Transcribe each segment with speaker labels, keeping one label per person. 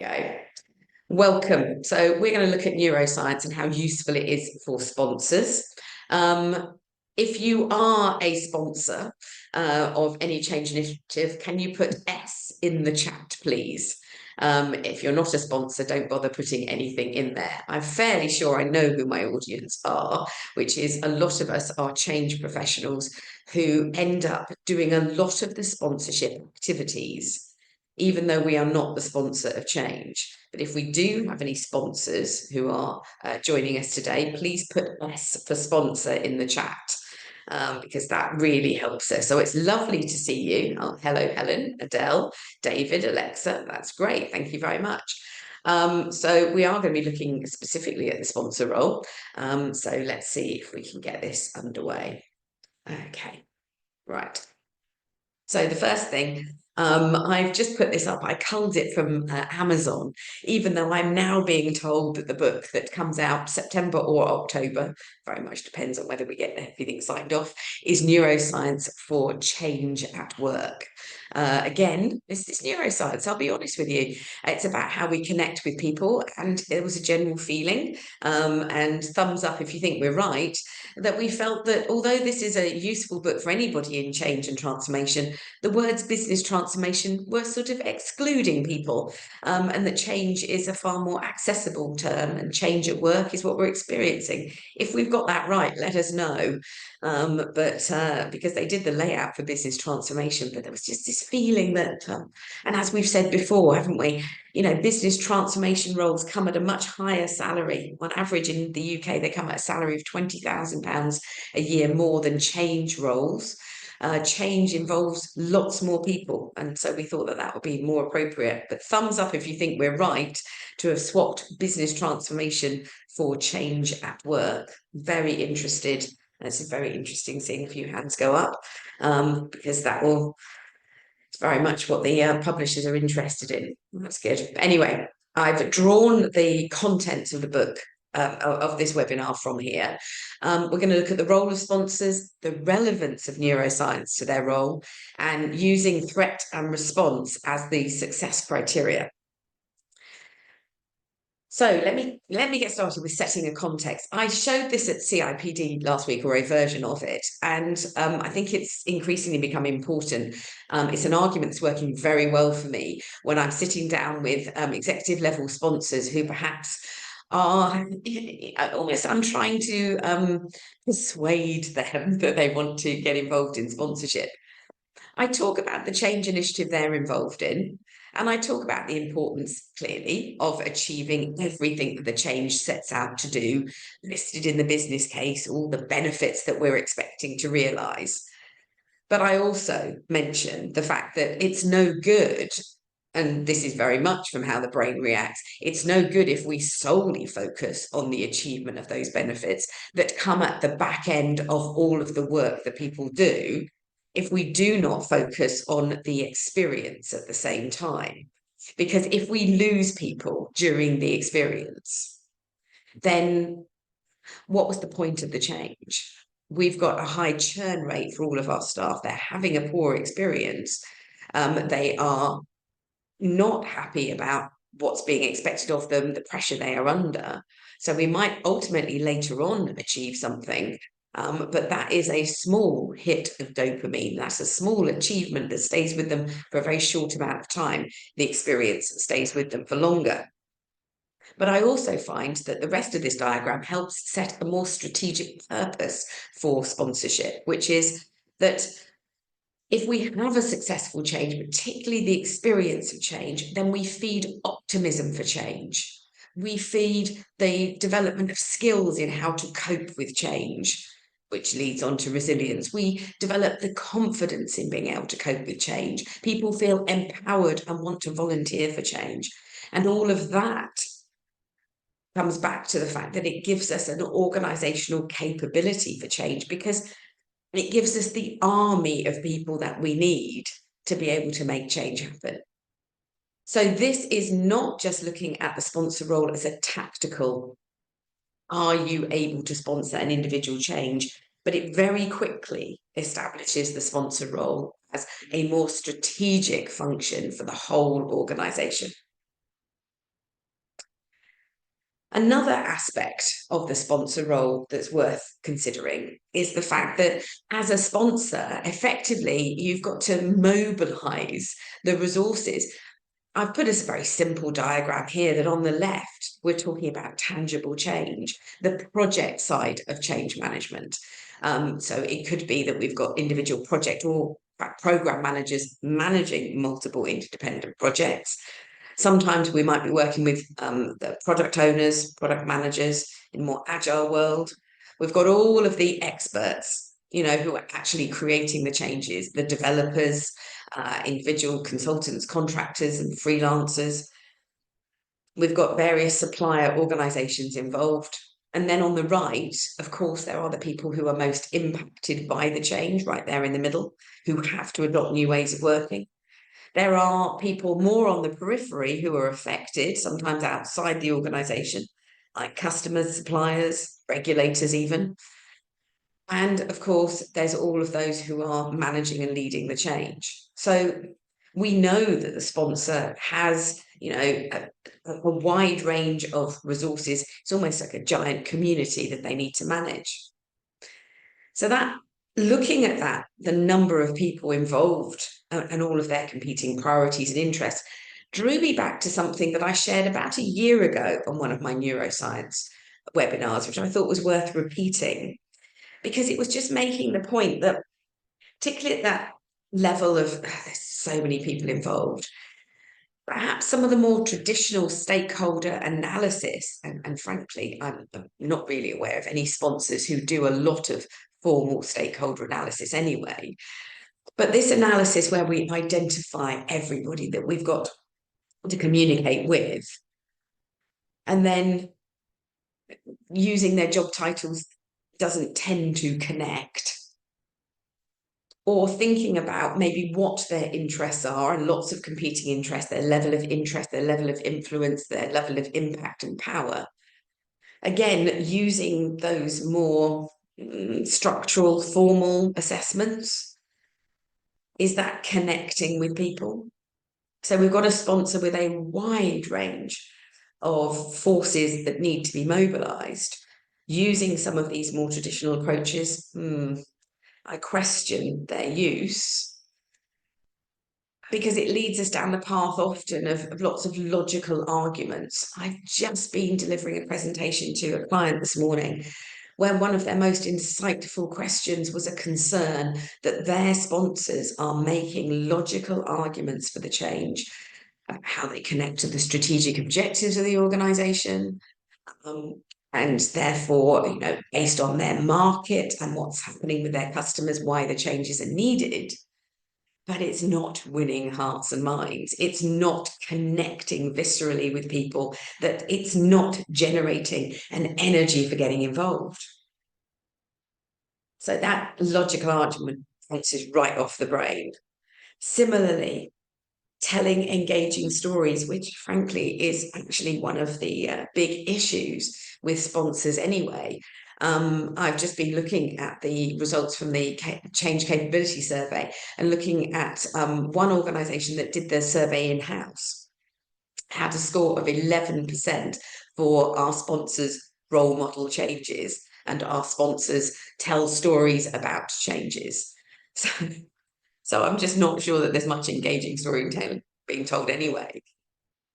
Speaker 1: Go. Welcome. So we're going to look at neuroscience and how useful it is for sponsors. If you are a sponsor of any change initiative, can you put S in the chat, please? If you're not a sponsor, don't bother putting anything in there. I'm fairly sure I know who my audience are, which is a lot of us are change professionals who end up doing a lot of the sponsorship activities, even though we are not the sponsor of change. But if we do have any sponsors who are joining us today, please put S for sponsor in the chat, because that really helps us. So it's lovely to see you. Oh, hello, Helen, Adele, David, Alexa. That's great. Thank you very much. So we are going to be looking specifically at the sponsor role. So let's see if we can get this underway. Okay, right. So the first thing, I've just put this up. I culled it from Amazon, even though I'm now being told that the book that comes out September or October, very much depends on whether we get everything signed off, is Neuroscience for Change at Work. Again, this is neuroscience, I'll be honest with you. It's about how we connect with people, and there was a general feeling, and thumbs up if you think we're right, that we felt that although this is a useful book for anybody in change and transformation, the words business transformation were sort of excluding people, and that change is a far more accessible term, and change at work is what we're experiencing. If we've got that right, let us know. Because they did the layout for business transformation, but there was just this feeling that, and as we've said before, haven't we, business transformation roles come at a much higher salary. On average in the UK, they come at a salary of £20,000 a year more than change roles. Change involves lots more people, and so we thought that that would be more appropriate. But thumbs up if you think we're right to have swapped business transformation for change at work. Very interested. It's very interesting seeing a few hands go up, because it's very much what the publishers are interested in. That's good. Anyway, I've drawn the contents of the book, of this webinar from here. We're going to look at the role of sponsors, the relevance of neuroscience to their role, and using threat and response as the success criteria. So let me get started with setting a context. I showed this at CIPD last week, or a version of it, and I think it's increasingly become important. It's an argument that's working very well for me when I'm sitting down with executive level sponsors who perhaps are almost, I'm trying to persuade them that they want to get involved in sponsorship. I talk about the change initiative they're involved in, and I talk about the importance, clearly, of achieving everything that the change sets out to do, listed in the business case, all the benefits that we're expecting to realise. But I also mention the fact that it's no good, and this is very much from how the brain reacts, it's no good if we solely focus on the achievement of those benefits that come at the back end of all of the work that people do, if we do not focus on the experience at the same time. Because if we lose people during the experience, then what was the point of the change? We've got a high churn rate for all of our staff. They're having a poor experience. They are not happy about what's being expected of them, the pressure they are under. So we might ultimately later on achieve something, but that is a small hit of dopamine. That's a small achievement that stays with them for a very short amount of time. The experience stays with them for longer. But I also find that the rest of this diagram helps set a more strategic purpose for sponsorship, which is that if we have a successful change, particularly the experience of change, then we feed optimism for change. We feed the development of skills in how to cope with change, which leads on to resilience. We develop the confidence in being able to cope with change. People feel empowered and want to volunteer for change. And all of that comes back to the fact that it gives us an organisational capability for change, because it gives us the army of people that we need to be able to make change happen. So this is not just looking at the sponsor role as a tactical, are you able to sponsor an individual change? But it very quickly establishes the sponsor role as a more strategic function for the whole organisation. Another aspect of the sponsor role that's worth considering is the fact that as a sponsor, effectively, you've got to mobilize the resources. I've put a very simple diagram here that on the left, we're talking about tangible change, the project side of change management. So it could be that we've got individual project or program managers managing multiple interdependent projects. Sometimes we might be working with the product owners, product managers in a more agile world. We've got all of the experts, who are actually creating the changes, the developers, individual consultants, contractors, and freelancers. We've got various supplier organizations involved. And then on the right, of course, there are the people who are most impacted by the change right there in the middle, who have to adopt new ways of working. There are people more on the periphery who are affected, sometimes outside the organization, like customers, suppliers, regulators even. And of course, there's all of those who are managing and leading the change. So we know that the sponsor has, a wide range of resources. It's almost like a giant community that they need to manage. So that looking at that, the number of people involved and all of their competing priorities and interests drew me back to something that I shared about a year ago on one of my neuroscience webinars, which I thought was worth repeating, because it was just making the point that, particularly at that level of there's so many people involved, perhaps some of the more traditional stakeholder analysis, and frankly, I'm not really aware of any sponsors who do a lot of formal stakeholder analysis anyway. But this analysis where we identify everybody that we've got to communicate with, and then using their job titles doesn't tend to connect, or thinking about maybe what their interests are, and lots of competing interests, their level of interest, their level of influence, their level of impact and power. Again, using those more structural, formal assessments. Is that connecting with people? So we've got a sponsor with a wide range of forces that need to be mobilized. Using some of these more traditional approaches, I question their use, because it leads us down the path often of lots of logical arguments. I've just been delivering a presentation to a client this morning where one of their most insightful questions was a concern that their sponsors are making logical arguments for the change, how they connect to the strategic objectives of the organization, and therefore, based on their market and what's happening with their customers, why the changes are needed. But it's not winning hearts and minds. It's not connecting viscerally with people, that it's not generating an energy for getting involved. So that logical argument bounces right off the brain. Similarly, telling engaging stories, which frankly is actually one of the big issues with sponsors anyway. I've just been looking at the results from the Change Capability Survey and looking at one organisation that did the survey in-house, had a score of 11% for our sponsors' role model changes, and our sponsors tell stories about changes. So I'm just not sure that there's much engaging storytelling being told anyway.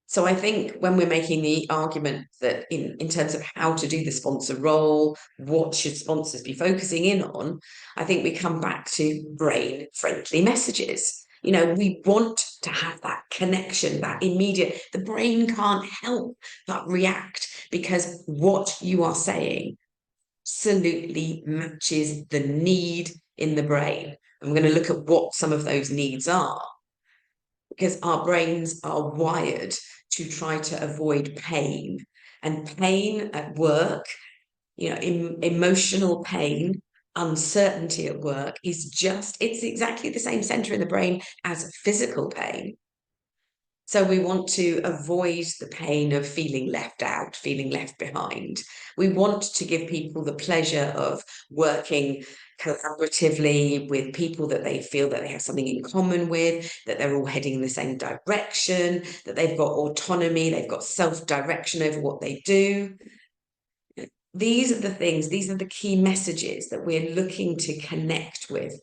Speaker 1: So I think when we're making the argument that in terms of how to do the sponsor role, what should sponsors be focusing in on, I think we come back to brain-friendly messages. We want to have that connection, that immediate, the brain can't help but react, because what you are saying absolutely matches the need in the brain. I'm going to look at what some of those needs are, because our brains are wired to try to avoid pain, and pain at work, emotional pain, uncertainty at work it's exactly the same center in the brain as physical pain. So we want to avoid the pain of feeling left out, feeling left behind. We want to give people the pleasure of working collaboratively with people that they feel that they have something in common with, that they're all heading in the same direction, that they've got autonomy, they've got self-direction over what they do. These are the things, these are the key messages that we're looking to connect with.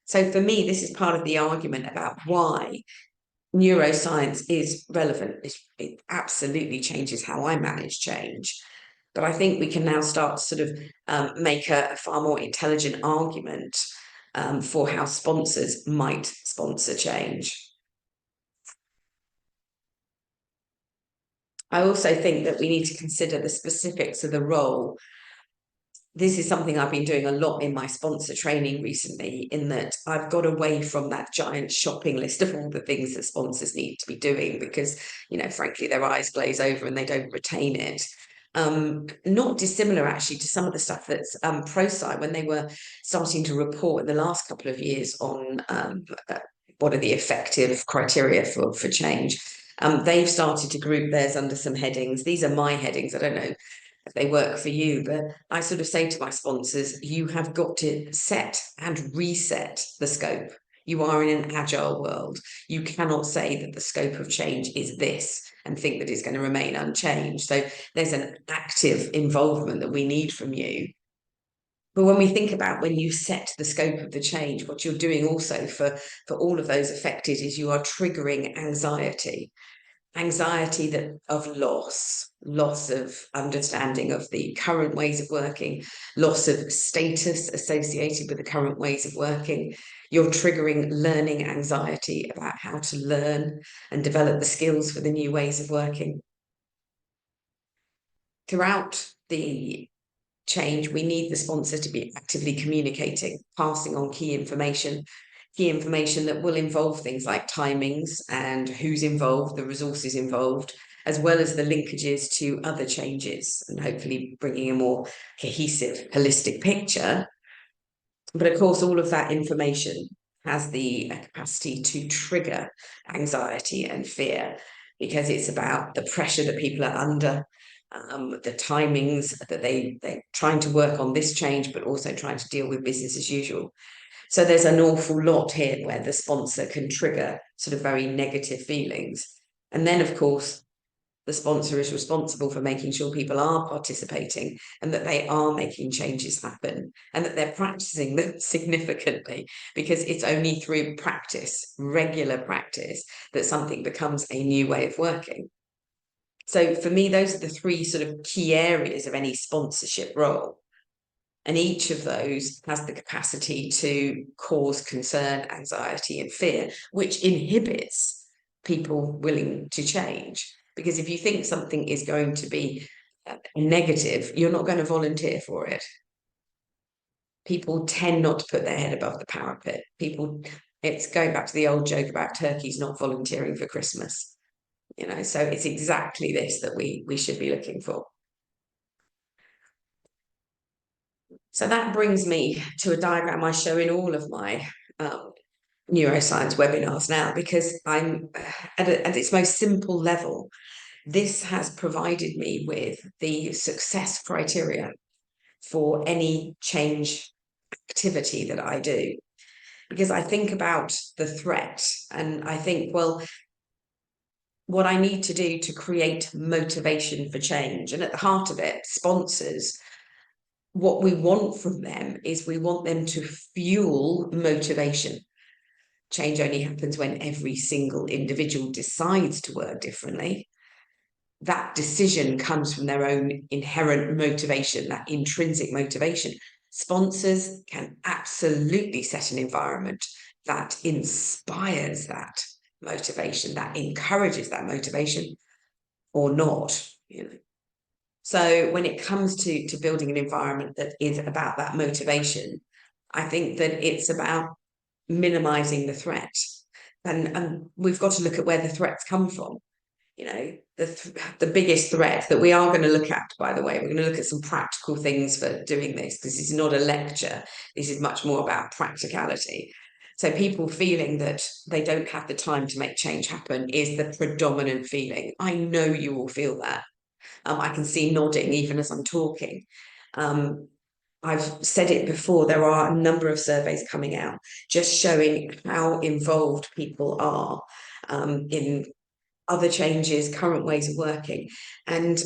Speaker 1: So for me, this is part of the argument about why neuroscience is relevant. It absolutely changes how I manage change. But I think we can now start to sort of make a far more intelligent argument for how sponsors might sponsor change. I also think that we need to consider the specifics of the role. This is something I've been doing a lot in my sponsor training recently, in that I've got away from that giant shopping list of all the things that sponsors need to be doing because, frankly, their eyes glaze over and they don't retain it. Not dissimilar actually to some of the stuff that's ProSci, when they were starting to report in the last couple of years on what are the effective criteria for change. They've started to group theirs under some headings. These are my headings. I don't know if they work for you, but I sort of say to my sponsors, you have got to set and reset the scope. You are in an agile world. You cannot say that the scope of change is this and think that it's going to remain unchanged. So there's an active involvement that we need from you. But when we think about when you set the scope of the change, what you're doing also for all of those affected is you are triggering anxiety that of loss of understanding of the current ways of working, loss of status associated with the current ways of working. You're triggering learning anxiety about how to learn and develop the skills for the new ways of working. Throughout the change, we need the sponsor to be actively communicating, passing on key information that will involve things like timings and who's involved, the resources involved, as well as the linkages to other changes, and hopefully bringing a more cohesive, holistic picture. But of course, all of that information has the capacity to trigger anxiety and fear, because it's about the pressure that people are under, the timings that they're trying to work on this change, but also trying to deal with business as usual. So there's an awful lot here where the sponsor can trigger sort of very negative feelings. And then, of course, the sponsor is responsible for making sure people are participating and that they are making changes happen and that they're practicing them significantly, because it's only through practice, regular practice, that something becomes a new way of working. So for me, those are the three sort of key areas of any sponsorship role. And each of those has the capacity to cause concern, anxiety, and fear, which inhibits people willing to change. Because if you think something is going to be negative, you're not going to volunteer for it. People tend not to put their head above the parapet. It's going back to the old joke about turkeys not volunteering for Christmas. So it's exactly this that we should be looking for. So that brings me to a diagram I show in all of my neuroscience webinars now, because I'm at its most simple level. This has provided me with the success criteria for any change activity that I do, because I think about the threat and I think, well, what I need to do to create motivation for change. And at the heart of it, sponsors, what we want from them is we want them to fuel motivation. Change only happens when every single individual decides to work differently. That decision comes from their own inherent motivation, that intrinsic motivation. Sponsors can absolutely set an environment that inspires that motivation, that encourages that motivation, or not. So when it comes to building an environment that is about that motivation, I think that it's about minimizing the threat. And we've got to look at where the threats come from. The biggest threat that we are going to look at, by the way, we're going to look at some practical things for doing this, because this is not a lecture. This is much more about practicality. So people feeling that they don't have the time to make change happen is the predominant feeling. I know you all feel that. I can see nodding even as I'm talking. I've said it before, there are a number of surveys coming out just showing how involved people are in other changes, current ways of working. And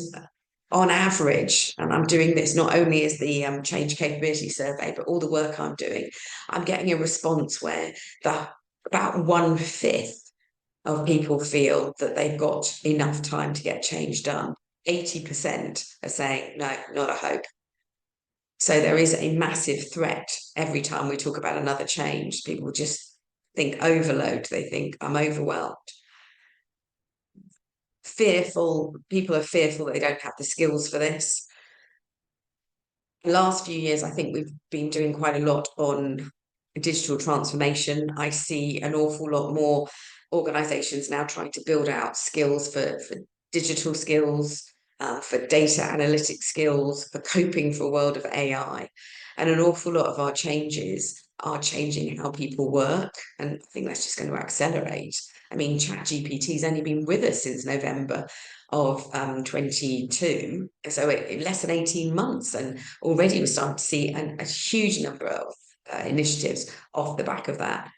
Speaker 1: on average, and I'm doing this not only as the change capability survey, but all the work I'm doing, I'm getting a response where about 1/5 of people feel that they've got enough time to get change done. 80% are saying, no, not a hope. So there is a massive threat every time we talk about another change. People just think overload, they think I'm overwhelmed. Fearful, people are fearful that they don't have the skills for this. The last few years, I think we've been doing quite a lot on digital transformation. I see an awful lot more organizations now trying to build out skills for digital skills, for data analytics skills, for coping for a world of AI. And an awful lot of our changes are changing how people work. And I think that's just going to accelerate. I mean, ChatGPT's only been with us since November of 22, so less than 18 months, and already we're starting to see a huge number of initiatives off the back of that.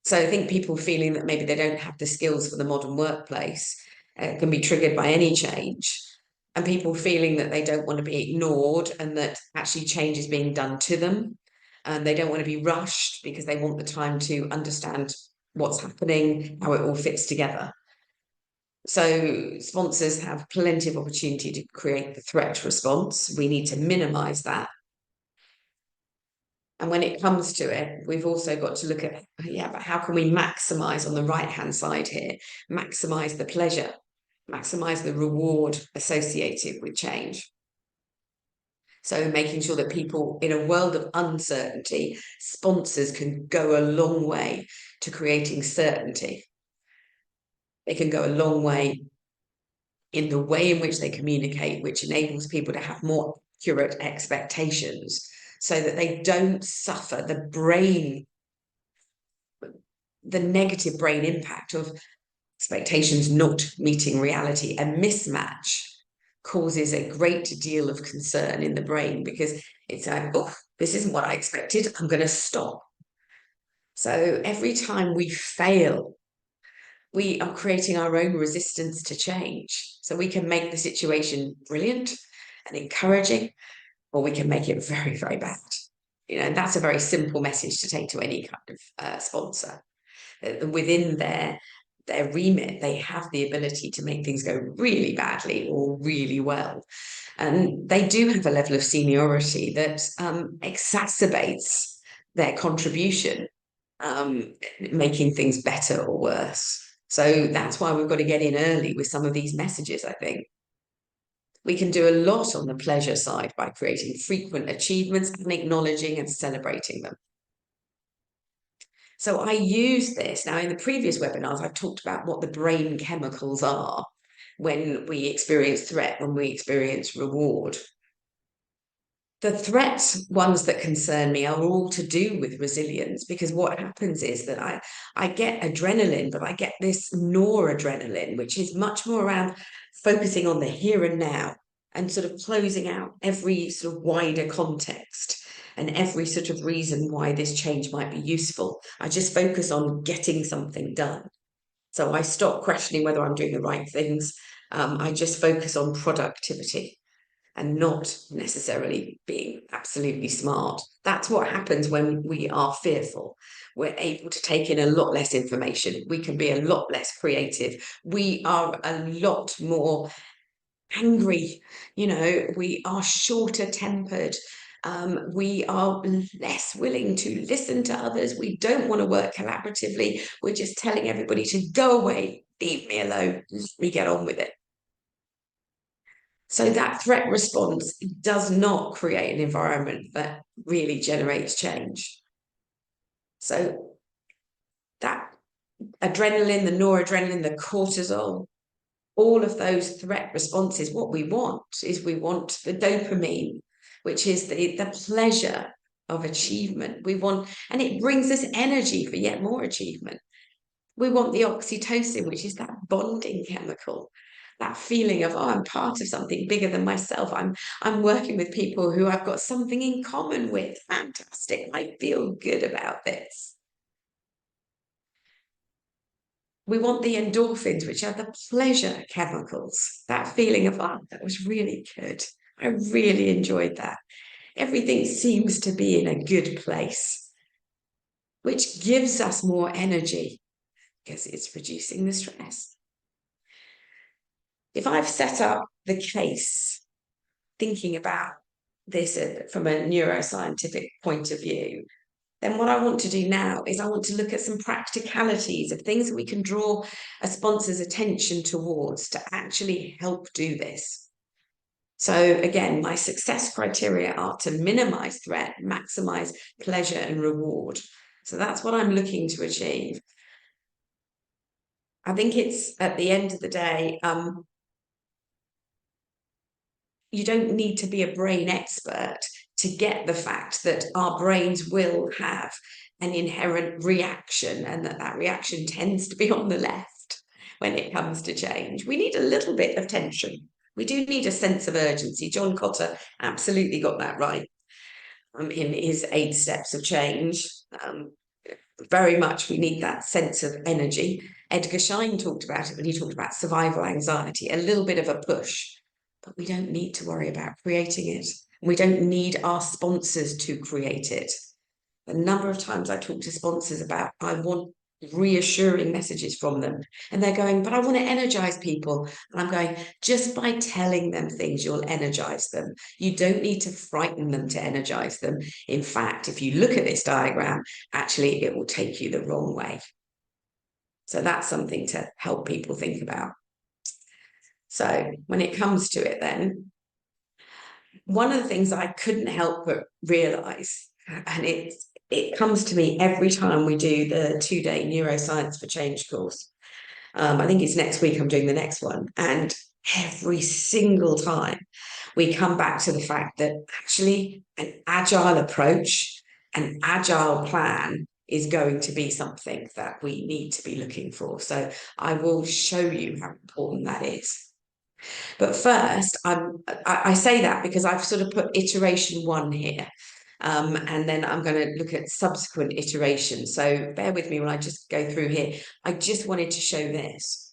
Speaker 1: So I think people feeling that maybe they don't have the skills for the modern workplace can be triggered by any change, and people feeling that they don't want to be ignored and that actually change is being done to them, and they don't want to be rushed because they want the time to understand what's happening, how it all fits together. So sponsors have plenty of opportunity to create the threat response. We need to minimize that. And when it comes to it, we've also got to look at, but how can we maximize on the right-hand side here, maximize the pleasure, maximize the reward associated with change. So making sure that people in a world of uncertainty, sponsors can go a long way to creating certainty. They can go a long way in the way in which they communicate, which enables people to have more accurate expectations so that they don't suffer the negative brain impact of expectations not meeting reality. A mismatch causes a great deal of concern in the brain because it's like, oh, this isn't what I expected, I'm going to stop. So every time we fail, we are creating our own resistance to change. So we can make the situation brilliant and encouraging, or we can make it very, very bad. And that's a very simple message to take to any kind of sponsor. Within their remit, they have the ability to make things go really badly or really well. And they do have a level of seniority that exacerbates their contribution, making things better or worse. So that's why we've got to get in early with some of these messages, I think. We can do a lot on the pleasure side by creating frequent achievements and acknowledging and celebrating them. So I use this. Now, in the previous webinars, I've talked about what the brain chemicals are when we experience threat, when we experience reward. The threat ones that concern me are all to do with resilience, because what happens is that I get adrenaline, but I get this noradrenaline, which is much more around focusing on the here and now and sort of closing out every sort of wider context and every sort of reason why this change might be useful. I just focus on getting something done. So I stop questioning whether I'm doing the right things. I just focus on productivity and not necessarily being absolutely smart. That's what happens when we are fearful. We're able to take in a lot less information. We can be a lot less creative. We are a lot more angry. We are shorter tempered. We are less willing to listen to others. We don't want to work collaboratively. We're just telling everybody to go away, leave me alone, let me get on with it. So that threat response does not create an environment that really generates change. So that adrenaline, the noradrenaline, the cortisol, all of those threat responses, what we want is we want the dopamine, which is the pleasure of achievement. We want, and it brings us energy for yet more achievement. We want the oxytocin, which is that bonding chemical. that feeling of, oh, I'm part of something bigger than myself. I'm working with people who I've got something in common with. Fantastic. I feel good about this. We want the endorphins, which are the pleasure chemicals. That feeling of, oh, that was really good. I really enjoyed that. Everything seems to be in a good place, which gives us more energy because it's reducing the stress. If I've set up the case thinking about this from a neuroscientific point of view, then what I want to do now is I want to look at some practicalities of things that we can draw a sponsor's attention towards to actually help do this. So again, my success criteria are to minimize threat, maximize pleasure and reward. So that's what I'm looking to achieve. I think it's at the end of the day, you don't need to be a brain expert to get the fact that our brains will have an inherent reaction and that reaction tends to be on the left when it comes to change. We need a little bit of tension. We do need a sense of urgency. John Cotter absolutely got that right in his 8 steps of change. Very much we need that sense of energy. Edgar Schein talked about it when he talked about survival anxiety, a little bit of a push, but we don't need to worry about creating it. We don't need our sponsors to create it. The number of times I talk to sponsors about, I want reassuring messages from them, and they're going, but I want to energize people. And I'm going, just by telling them things, you'll energize them. You don't need to frighten them to energize them. In fact, if you look at this diagram, actually, it will take you the wrong way. So that's something to help people think about. So when it comes to it, then, one of the things I couldn't help but realize, and it comes to me every time we do the 2-day Neuroscience for Change course. I think it's next week I'm doing the next one. And every single time we come back to the fact that actually an agile approach, an agile plan is going to be something that we need to be looking for. So I will show you how important that is. But first, I say that because I've sort of put iteration 1 here. And then I'm going to look at subsequent iterations. So bear with me when I just go through here. I just wanted to show this,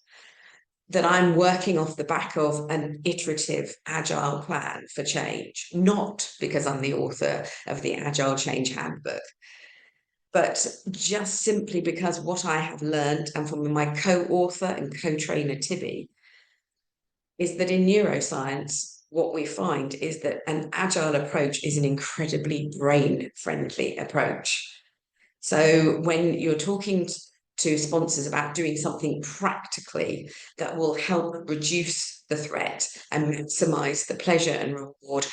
Speaker 1: that I'm working off the back of an iterative agile plan for change, not because I'm the author of the Agile Change Handbook, but just simply because what I have learned, and from my co-author and co-trainer Tibby, is that in neuroscience, what we find is that an agile approach is an incredibly brain-friendly approach. So when you're talking to sponsors about doing something practically that will help reduce the threat and maximize the pleasure and reward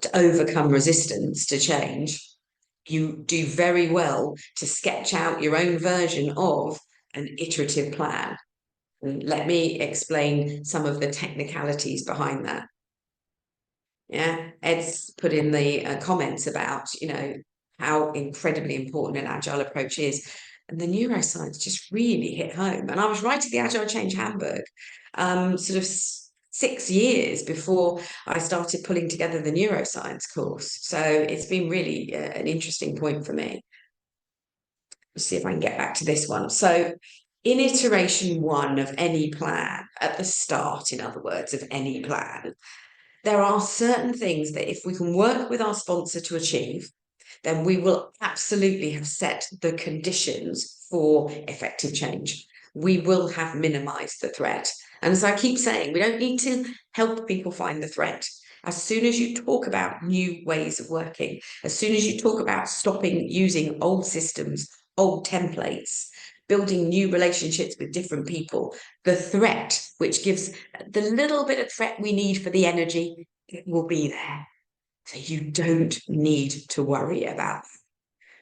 Speaker 1: to overcome resistance to change, you do very well to sketch out your own version of an iterative plan. And let me explain some of the technicalities behind that. Yeah, Ed's put in the comments about, how incredibly important an agile approach is. And the neuroscience just really hit home. And I was writing the Agile Change Handbook sort of 6 years before I started pulling together the neuroscience course. So it's been really an interesting point for me. Let's see if I can get back to this one. So in iteration 1 of any plan, at the start, in other words, of any plan, there are certain things that if we can work with our sponsor to achieve, then we will absolutely have set the conditions for effective change. We will have minimized the threat. And as I keep saying, we don't need to help people find the threat. As soon as you talk about new ways of working, as soon as you talk about stopping using old systems, old templates, building new relationships with different people, the threat, which gives the little bit of threat we need for the energy, it will be there. So you don't need to worry about that.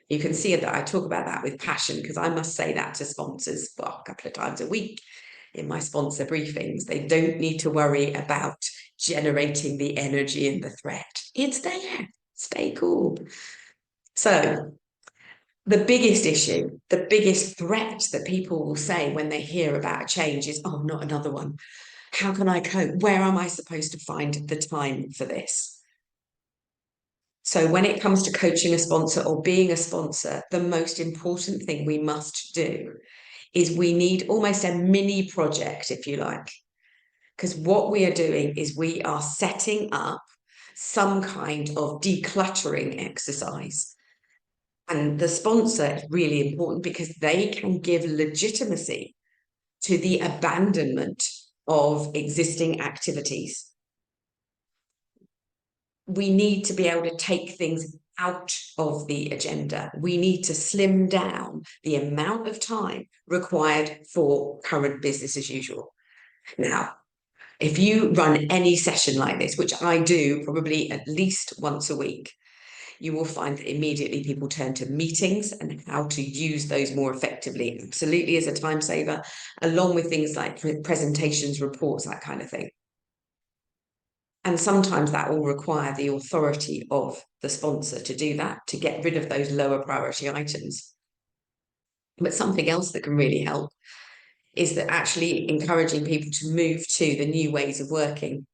Speaker 1: You can see that I talk about that with passion, because I must say that to sponsors, well, a couple of times a week in my sponsor briefings. They don't need to worry about generating the energy and the threat. It's there. Stay cool. So the biggest issue, the biggest threat that people will say when they hear about a change is, oh, not another one. How can I cope? Where am I supposed to find the time for this? So when it comes to coaching a sponsor or being a sponsor, the most important thing we must do is we need almost a mini project, if you like, because what we are doing is we are setting up some kind of decluttering exercise. And the sponsor is really important because they can give legitimacy to the abandonment of existing activities. We need to be able to take things out of the agenda. We need to slim down the amount of time required for current business as usual. Now, if you run any session like this, which I do probably at least once a week, you will find that immediately people turn to meetings and how to use those more effectively, absolutely as a time saver, along with things like presentations, reports, that kind of thing. And sometimes that will require the authority of the sponsor to do that, to get rid of those lower priority items. But something else that can really help is that actually encouraging people to move to the new ways of working,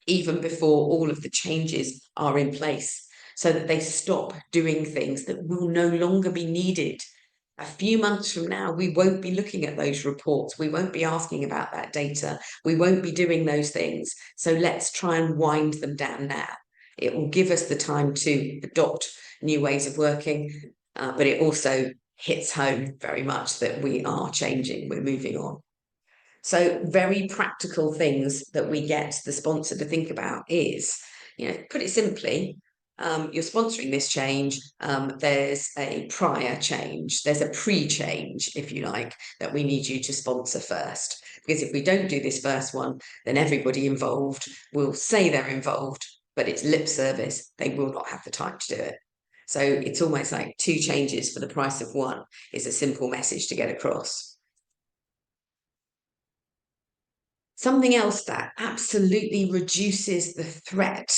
Speaker 1: even before all of the changes are in place, so that they stop doing things that will no longer be needed. A few months from now, we won't be looking at those reports. We won't be asking about that data. We won't be doing those things. So let's try and wind them down now. It will give us the time to adopt new ways of working, but it also hits home very much that we are changing, we're moving on. So very practical things that we get the sponsor to think about is, put it simply, you're sponsoring this change. There's a prior change. There's a pre-change, if you like, that we need you to sponsor first. Because if we don't do this first one, then everybody involved will say they're involved, but it's lip service. They will not have the time to do it. So it's almost like two changes for the price of one is a simple message to get across. Something else that absolutely reduces the threat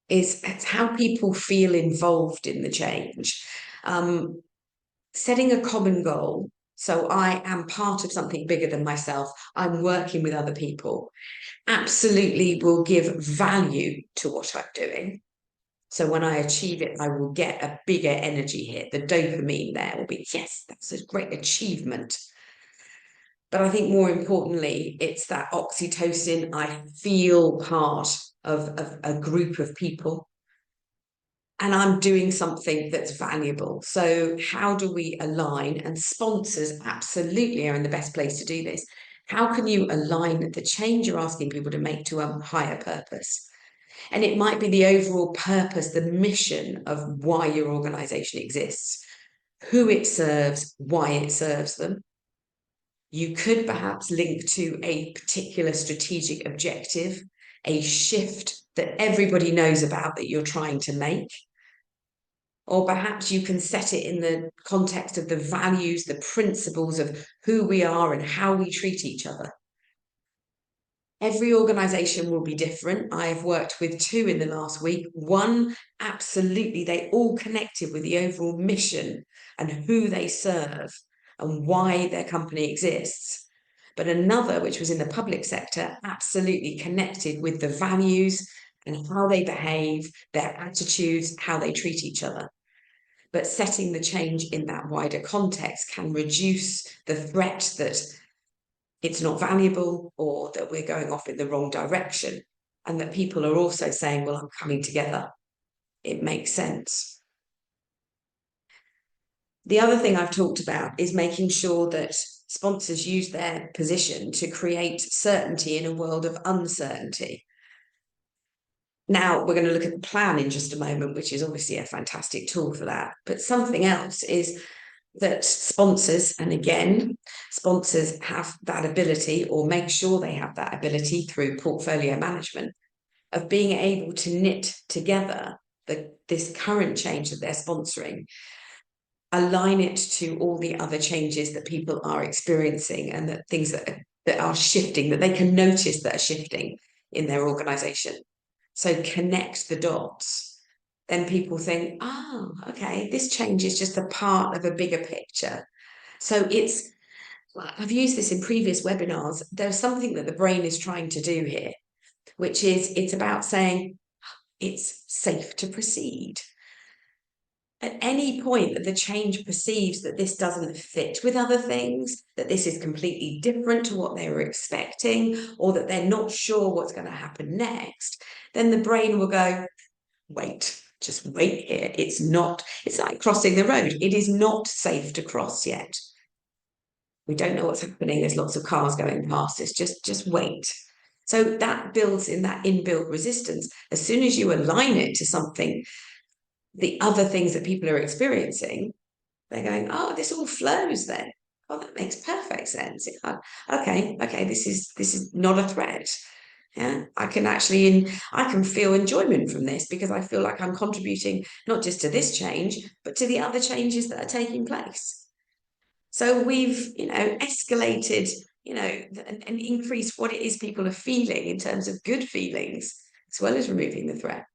Speaker 1: is how people feel involved in the change. Setting a common goal. So I am part of something bigger than myself. I'm working with other people. Absolutely will give value to what I'm doing. So when I achieve it, I will get a bigger energy hit. The dopamine there will be, yes, that's a great achievement. But I think more importantly, it's that oxytocin. I feel part of a group of people and I'm doing something that's valuable. So how do we align? And sponsors absolutely are in the best place to do this. How can you align the change you're asking people to make to a higher purpose? And it might be the overall purpose, the mission of why your organization exists, who it serves, why it serves them. You could perhaps link to a particular strategic objective, a shift that everybody knows about that you're trying to make. Or perhaps you can set it in the context of the values, the principles of who we are and how we treat each other. Every organization will be different. I've worked with two in the last week. One, absolutely, they all connected with the overall mission and who they serve and why their company exists. But another, which was in the public sector, absolutely connected with the values and how they behave, their attitudes, how they treat each other. But setting the change in that wider context can reduce the threat that it's not valuable or that we're going off in the wrong direction, and that people are also saying, well, I'm coming together. It makes sense. The other thing I've talked about is making sure that sponsors use their position to create certainty in a world of uncertainty. Now, we're going to look at the plan in just a moment, which is obviously a fantastic tool for that. But something else is that sponsors, and again, sponsors have that ability or make sure they have that ability through portfolio management of being able to knit together this current change that they're sponsoring, align it to all the other changes that people are experiencing and that things that are shifting, that they can notice that are shifting in their organization. So connect the dots. Then people think, oh, okay, this change is just a part of a bigger picture. So it's I've used this in previous webinars. There's something that the brain is trying to do here, which is it's about saying it's safe to proceed. At any point that the change perceives that this doesn't fit with other things, that this is completely different to what they were expecting, or that they're not sure what's going to happen next, then the brain will go, wait, just wait here. It's like crossing the road. It is not safe to cross yet. We don't know what's happening. There's lots of cars going past us. Just wait. So that builds in that inbuilt resistance. As soon as you align it to something, the other things that people are experiencing, they're going, oh, this all flows then. Oh, that makes perfect sense. Okay, this is not a threat. Yeah, I can feel enjoyment from this because I feel like I'm contributing not just to this change, but to the other changes that are taking place. So we've, escalated, and increased what it is people are feeling in terms of good feelings, as well as removing the threat.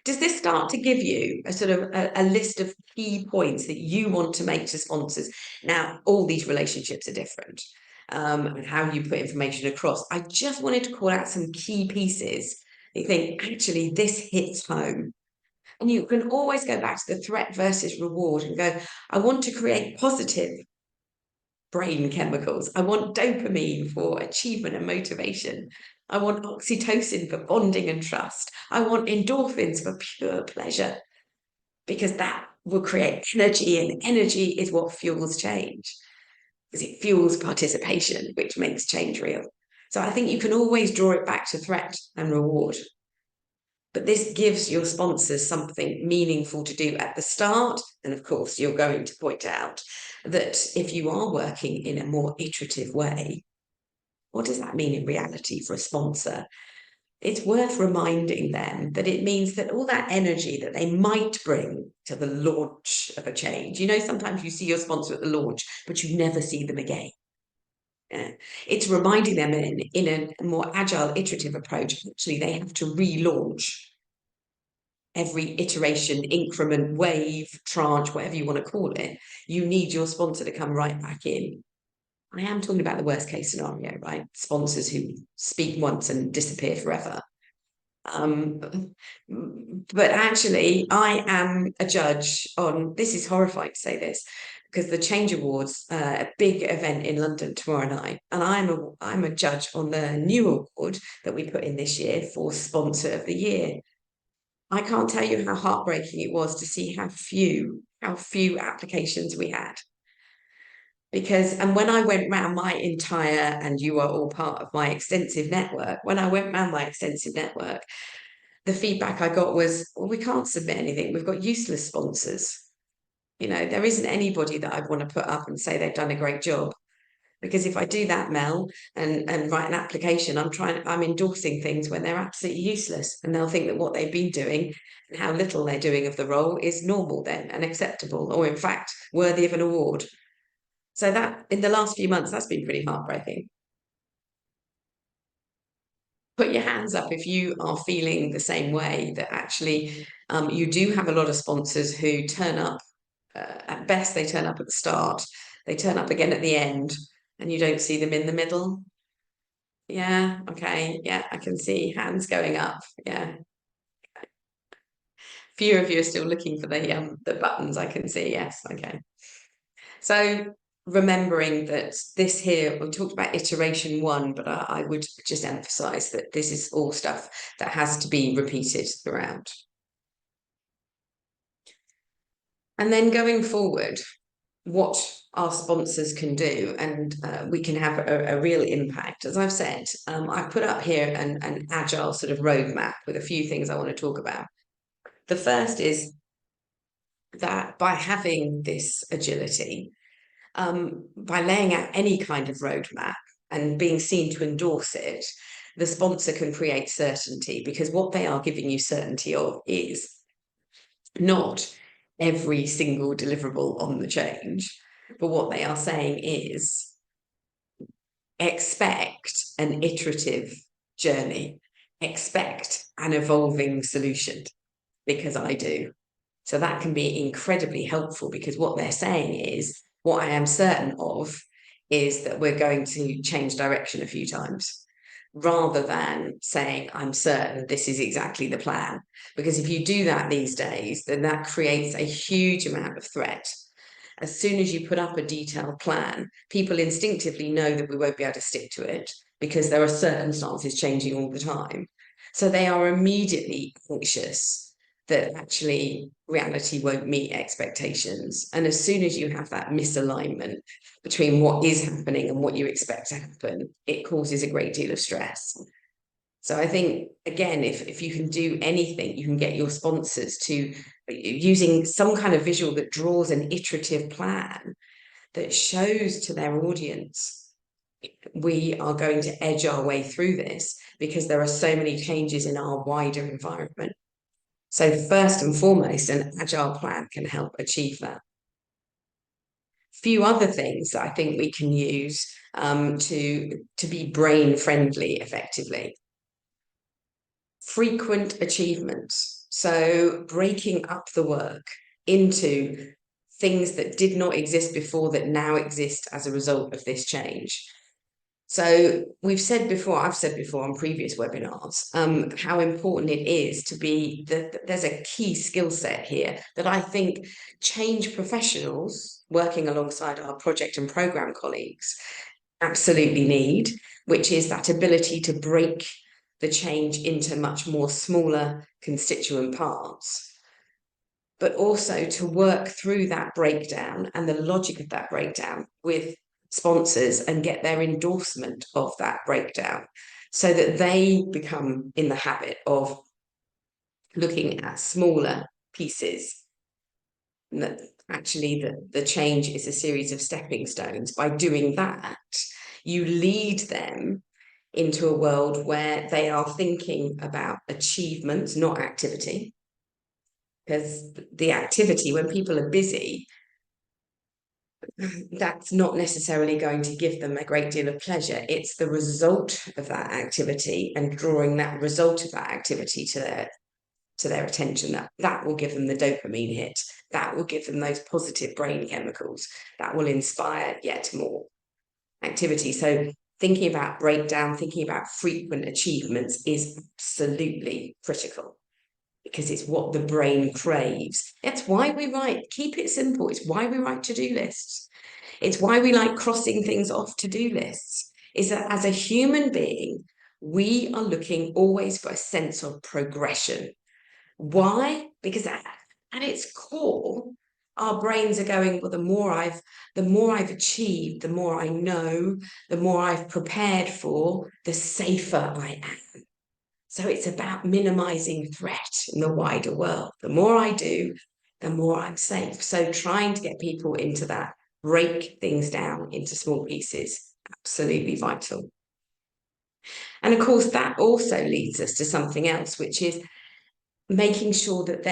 Speaker 1: Does this start to give you a sort of a list of key points that you want to make to sponsors? Now, all these relationships are different, and how you put information across. I just wanted to call out some key pieces that you think, actually, this hits home. And you can always go back to the threat versus reward and go, I want to create positive brain chemicals. I want dopamine for achievement and motivation. I want oxytocin for bonding and trust. I want endorphins for pure pleasure, because that will create energy, and energy is what fuels change, because it fuels participation, which makes change real. So I think you can always draw it back to threat and reward. But this gives your sponsors something meaningful to do at the start. And of course, you're going to point out that if you are working in a more iterative way, what does that mean in reality for a sponsor? It's worth reminding them that it means that all that energy that they might bring to the launch of a change, sometimes you see your sponsor at the launch, but you never see them again. Yeah. It's reminding them in a more agile, iterative approach, actually, they have to relaunch every iteration, increment, wave, tranche, whatever you want to call it. You need your sponsor to come right back in. I am talking about the worst case scenario, right? Sponsors who speak once and disappear forever. But actually, I am a judge on, this is horrifying to say this, because the Change Awards, a big event in London tomorrow night, and I'm a judge on the new award that we put in this year for Sponsor of the Year. I can't tell you how heartbreaking it was to see how few applications we had. And when I went round my entire, and you are all part of my extensive network, when I went round my extensive network, the feedback I got was, well, we can't submit anything. We've got useless sponsors. There isn't anybody that I'd want to put up and say they've done a great job. Because if I do that, Mel, and write an application, I'm endorsing things when they're absolutely useless. And they'll think that what they've been doing and how little they're doing of the role is normal then and acceptable, or in fact, worthy of an award. So that in the last few months, that's been pretty heartbreaking. Put your hands up if you are feeling the same way, that actually you do have a lot of sponsors who turn up, at best, they turn up at the start, they turn up again at the end, and you don't see them in the middle. Yeah, okay. Yeah, I can see hands going up. Yeah. Few of you are still looking for the buttons, I can see. Yes, okay. So remembering that this here, we talked about iteration 1, but I would just emphasize that this is all stuff that has to be repeated throughout. And then going forward, what our sponsors can do, and we can have a real impact. As I've said, I've put up here an agile sort of roadmap with a few things I want to talk about. The first is that by having this agility, by laying out any kind of roadmap and being seen to endorse it, the sponsor can create certainty, because what they are giving you certainty of is not every single deliverable on the change, but what they are saying is expect an iterative journey, expect an evolving solution, because I do. So that can be incredibly helpful, because what they're saying is What I am certain of is that we're going to change direction a few times, rather than saying, I'm certain this is exactly the plan. Because if you do that these days, then that creates a huge amount of threat. As soon as you put up a detailed plan, people instinctively know that we won't be able to stick to it because there are circumstances changing all the time. So they are immediately anxious that actually reality won't meet expectations. And as soon as you have that misalignment between what is happening and what you expect to happen, it causes a great deal of stress. So I think, again, if you can do anything, you can get your sponsors to using some kind of visual that draws an iterative plan that shows to their audience, we are going to edge our way through this because there are so many changes in our wider environment. So first and foremost, an agile plan can help achieve that. Few other things that I think we can use to be brain friendly effectively. Frequent achievements. So breaking up the work into things that did not exist before that now exist as a result of this change. So I've said before on previous webinars, how important it is to be that there's a key skill set here that I think change professionals working alongside our project and program colleagues absolutely need, which is that ability to break the change into much more smaller constituent parts, but also to work through that breakdown and the logic of that breakdown with sponsors and get their endorsement of that breakdown so that they become in the habit of looking at smaller pieces, and that actually the change is a series of stepping stones. By doing that, you lead them into a world where they are thinking about achievements, not activity. Because the activity, when people are busy, that's not necessarily going to give them a great deal of pleasure. It's the result of that activity and drawing that result of that activity to their attention that will give them the dopamine hit, that will give them those positive brain chemicals, that will inspire yet more activity. So thinking about breakdown, thinking about frequent achievements is absolutely critical because it's what the brain craves. That's why we write, keep it simple. It's why we write to-do lists. It's why we like crossing things off to-do lists, is that as a human being, we are looking always for a sense of progression. Why? Because at its core, our brains are going, well, the more I've achieved, the more I know, the more I've prepared for, the safer I am. So it's about minimizing threat in the wider world. The more I do, the more I'm safe. So trying to get people into that, break things down into small pieces, absolutely vital. And of course, that also leads us to something else, which is making sure that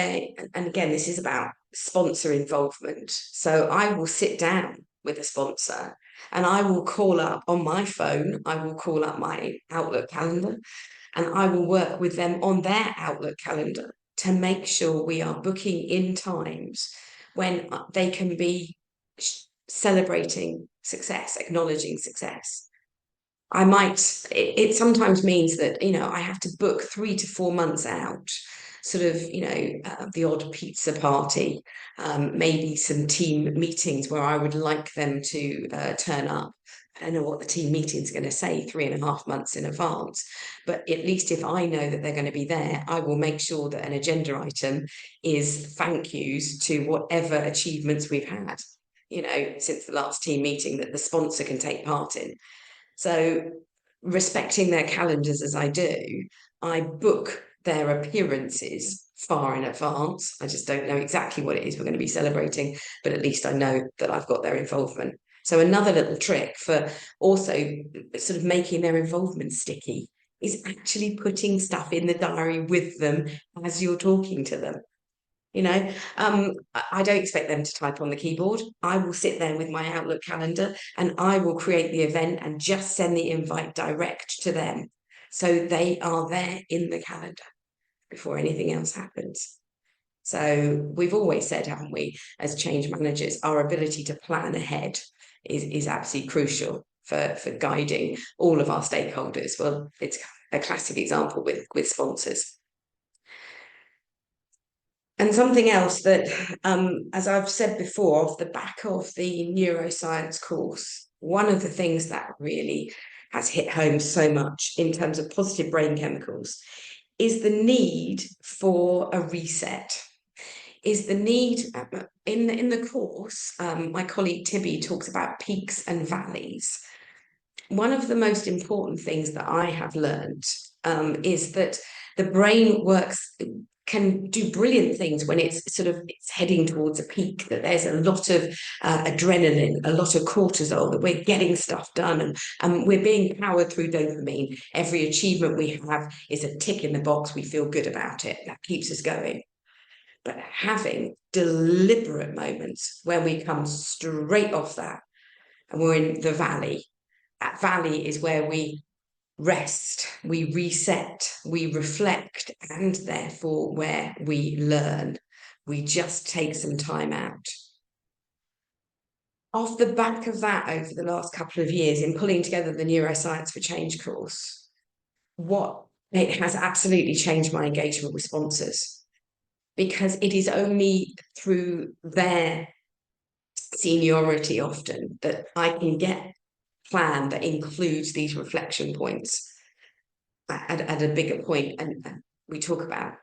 Speaker 1: and again, this is about sponsor involvement. So I will sit down with a sponsor and I will call up on my phone, I will call up my Outlook calendar, and I will work with them on their Outlook calendar to make sure we are booking in times when they can be celebrating success, acknowledging success. It sometimes means that, I have to book 3 to 4 months out, sort of, the odd pizza party, maybe some team meetings where I would like them to turn up. I don't know what the team meeting is going to say 3.5 months in advance, but at least if I know that they're going to be there, I will make sure that an agenda item is thank yous to whatever achievements we've had, since the last team meeting that the sponsor can take part in. So respecting their calendars as I do, I book their appearances far in advance. I just don't know exactly what it is we're going to be celebrating, but at least I know that I've got their involvement. So another little trick for also sort of making their involvement sticky is actually putting stuff in the diary with them as you're talking to them. I don't expect them to type on the keyboard. I will sit there with my Outlook calendar and I will create the event and just send the invite direct to them. So they are there in the calendar before anything else happens. So we've always said, haven't we, as change managers, our ability to plan ahead is absolutely crucial for guiding all of our stakeholders. Well, it's a classic example with sponsors. And something else that, as I've said before, off the back of the neuroscience course, one of the things that really has hit home so much in terms of positive brain chemicals is the need for a reset. Is the need in the course, my colleague Tibby talks about peaks and valleys. One of the most important things that I have learned is that the brain can do brilliant things when it's heading towards a peak, that there's a lot of adrenaline, a lot of cortisol, that we're getting stuff done, and we're being powered through dopamine. Every achievement we have is a tick in the box. We feel good about it. That keeps us going. But having deliberate moments where we come straight off that and we're in the valley. That valley is where we rest, we reset, we reflect, and therefore where we learn. We just take some time out. Off the back of that, over the last couple of years, in pulling together the Neuroscience for Change course, it has absolutely changed my engagement with sponsors, because it is only through their seniority often that I can get a plan that includes these reflection points at a bigger point, and we talk about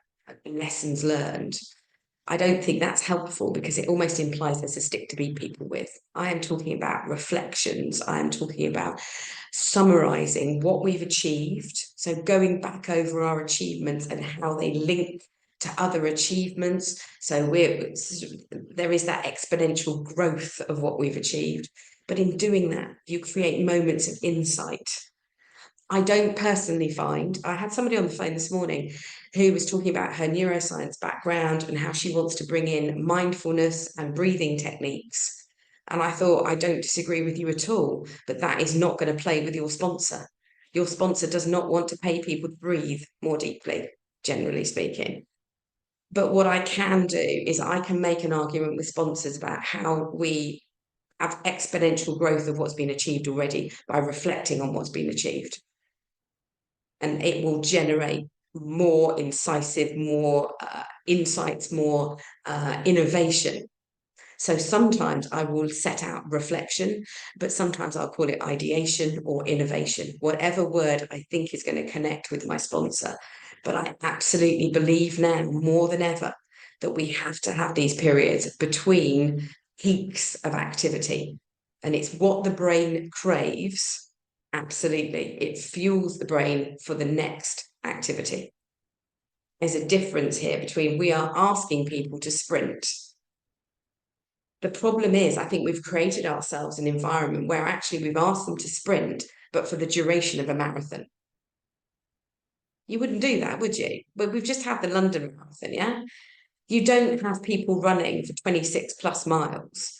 Speaker 1: lessons learned. I don't think that's helpful, because it almost implies there's a stick to beat people with. I am talking about reflections. I am talking about summarizing what we've achieved. So going back over our achievements and how they link to other achievements. So there is that exponential growth of what we've achieved. But in doing that, you create moments of insight. I don't personally find, I had somebody on the phone this morning who was talking about her neuroscience background and how she wants to bring in mindfulness and breathing techniques. And I thought, I don't disagree with you at all, but that is not going to play with your sponsor. Your sponsor does not want to pay people to breathe more deeply, generally speaking. But what I can do is I can make an argument with sponsors about how we have exponential growth of what's been achieved already by reflecting on what's been achieved. And it will generate more incisive, more insights, more innovation. So sometimes I will set out reflection, but sometimes I'll call it ideation or innovation, whatever word I think is going to connect with my sponsor. But I absolutely believe now more than ever that we have to have these periods between peaks of activity. And it's what the brain craves. Absolutely. It fuels the brain for the next activity. There's a difference here between we are asking people to sprint. The problem is, I think we've created ourselves an environment where actually we've asked them to sprint, but for the duration of a marathon. You wouldn't do that, would you? But we've just had the London Marathon, yeah? You don't have people running for 26 plus miles.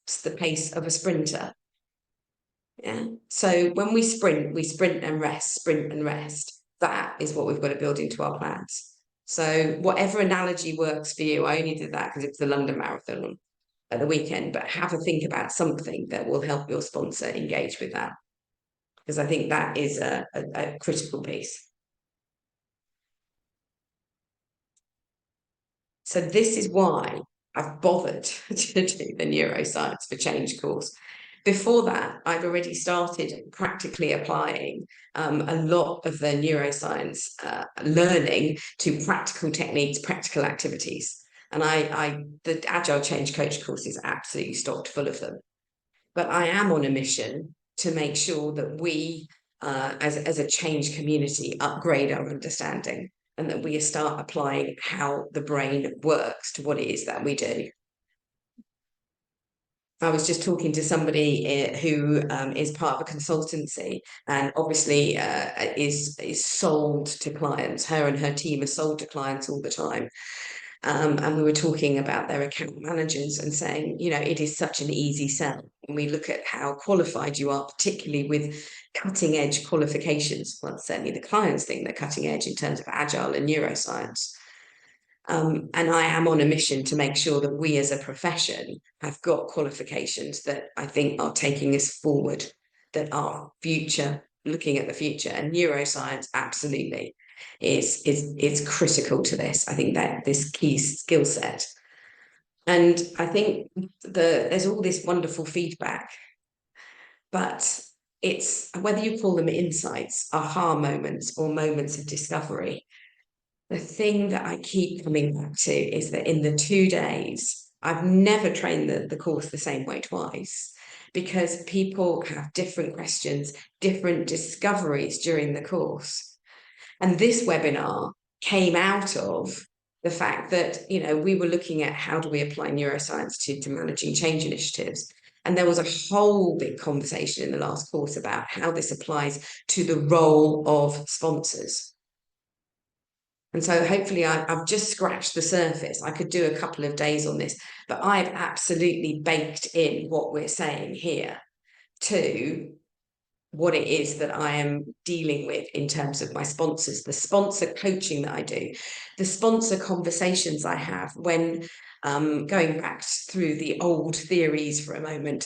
Speaker 1: It's the pace of a sprinter. Yeah. So when we sprint and rest, sprint and rest. That is what we've got to build into our plans. So whatever analogy works for you, I only did that because it's the London Marathon at the weekend, but have a think about something that will help your sponsor engage with that, because I think that is a critical piece. So this is why I've bothered to do the Neuroscience for Change course. Before that, I'd already started practically applying a lot of the neuroscience learning to practical techniques, practical activities. And the Agile Change Coach course is absolutely stocked full of them. But I am on a mission to make sure that we, as a change community, upgrade our understanding, and that we start applying how the brain works to what it is that we do. I was just talking to somebody who is part of a consultancy, and obviously is sold to clients. Her and her team are sold to clients all the time. And we were talking about their account managers and saying, you know, it is such an easy sell. When we look at how qualified you are, particularly with cutting edge qualifications, well, certainly the clients think they're cutting edge in terms of agile and neuroscience. And I am on a mission to make sure that we as a profession have got qualifications that I think are taking us forward, that are future, looking at the future. And neuroscience absolutely is critical to this. I think that this key skill set. And I think there's all this wonderful feedback, but it's whether you call them insights, aha moments, or moments of discovery. The thing that I keep coming back to is that in the 2 days, I've never trained the course the same way twice, because people have different questions, different discoveries during the course. And this webinar came out of the fact that, we were looking at how do we apply neuroscience to managing change initiatives. And there was a whole big conversation in the last course about how this applies to the role of sponsors. And so hopefully I've just scratched the surface. I could do a couple of days on this, but I've absolutely baked in what we're saying here to what it is that I am dealing with in terms of my sponsors, the sponsor coaching that I do, the sponsor conversations I have when going back through the old theories for a moment.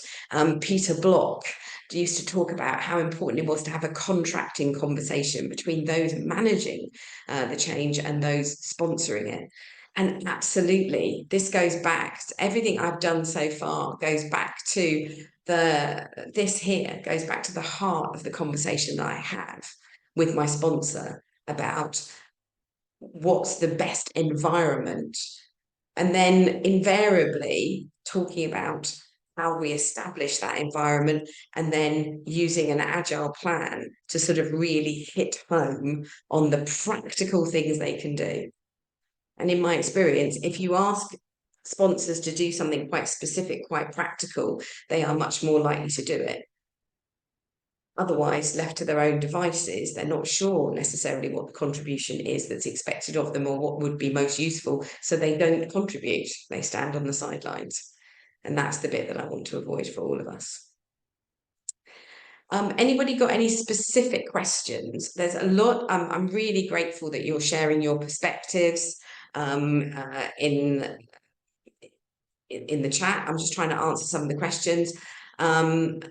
Speaker 1: Peter Block used to talk about how important it was to have a contracting conversation between those managing the change and those sponsoring it. And absolutely, this goes back to everything I've done so far, goes back to this here goes back to the heart of the conversation that I have with my sponsor about what's the best environment, and then invariably talking about how we establish that environment, and then using an agile plan to sort of really hit home on the practical things they can do. And in my experience, if you ask sponsors to do something quite specific, quite practical, they are much more likely to do it. Otherwise, left to their own devices, they're not sure necessarily what the contribution is that's expected of them or what would be most useful, so they don't contribute. They stand on the sidelines. And that's the bit that I want to avoid for all of us. Anybody got any specific questions? There's a lot. I'm really grateful that you're sharing your perspectives in the chat. I'm just trying to answer some of the questions. And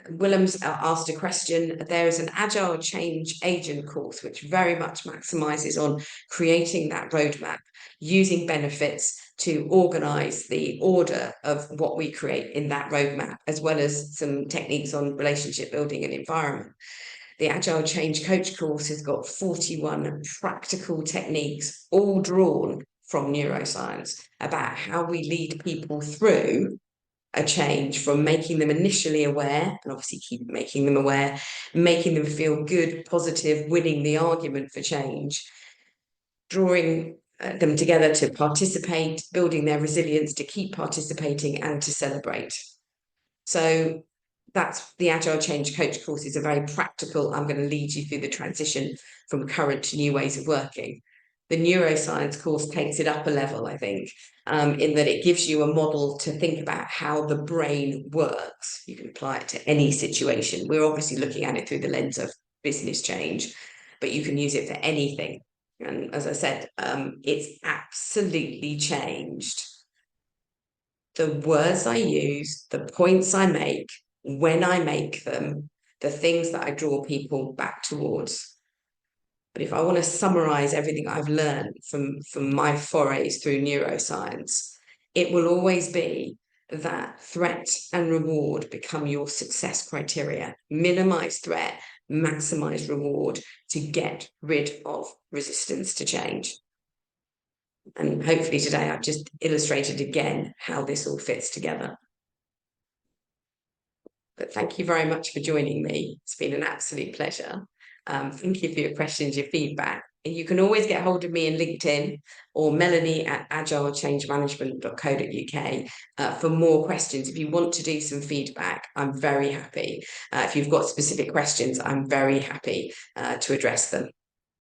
Speaker 1: Willem's asked a question. There is an agile change agent course which very much maximizes on creating that roadmap, using benefits to organize the order of what we create in that roadmap, as well as some techniques on relationship building and environment. The Agile Change Coach course has got 41 practical techniques, all drawn from neuroscience, about how we lead people through a change, from making them initially aware, and obviously keep making them aware, making them feel good, positive, winning the argument for change, drawing them together to participate, building their resilience to keep participating and to celebrate. So that's the Agile Change Coach course. Is a very practical, I'm going to lead you through the transition from current to new ways of working. The neuroscience course takes it up a level, I think, in that it gives you a model to think about how the brain works. You can apply it to any situation. We're obviously looking at it through the lens of business change, but you can use it for anything. And as I said, it's absolutely changed the words I use, the points I make, when I make them, the things that I draw people back towards. But if I want to summarize everything I've learned from my forays through neuroscience, it will always be that threat and reward become your success criteria. Minimize threat, maximize reward to get rid of resistance to change. And hopefully today I've just illustrated again how this all fits together. But thank you very much for joining me. It's been an absolute pleasure. Thank you for your questions, your feedback. And you can always get hold of me in LinkedIn or melanie@agilechangemanagement.co.uk for more questions. If you want to do some feedback, I'm very happy. If you've got specific questions, I'm very happy to address them.